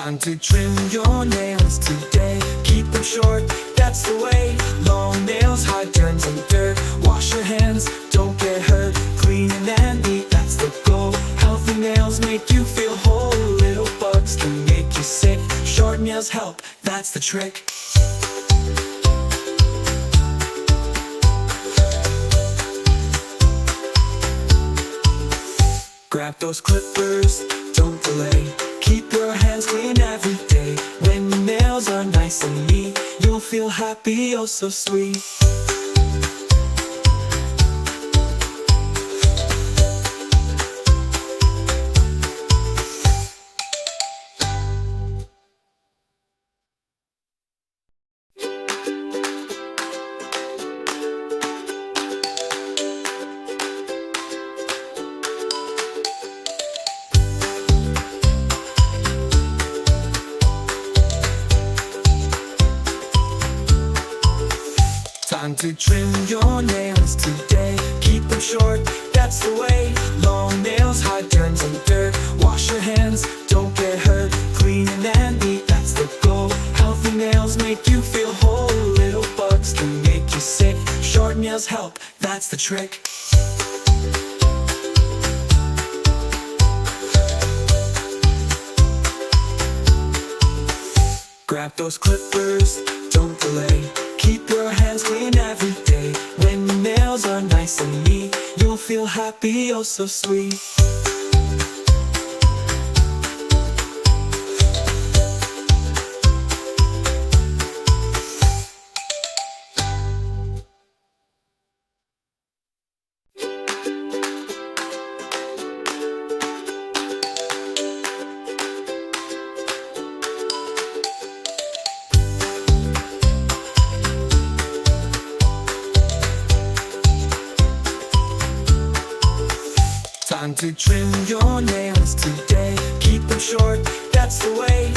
Time to trim your nails today. Keep them short, that's the way. Long nails hide germs and dirt. Wash your hands, don't get hurt. Clean and neat, that's the goal. Healthy nails make you feel whole. Little bugs can make you sick. Short nails help, that's the trick. Grab those clippers, don't delay. Keep your hands clean every day. When your nails are nice and neat, you'll feel happy, oh so sweet. Time to trim your nails today. Keep them short, that's the way. Long nails hide germs and dirt. Wash your hands, don't get hurt. Clean and neat, that's the goal. Healthy nails make you feel whole. Little bugs can make you sick. Short nails help, that's the trick. Grab those clippers, don't delay. Keep your hands clean every day. When your nails are nice and neat, you'll feel happy, oh so sweet. Time to trim your nails today. Keep them short, that's the way.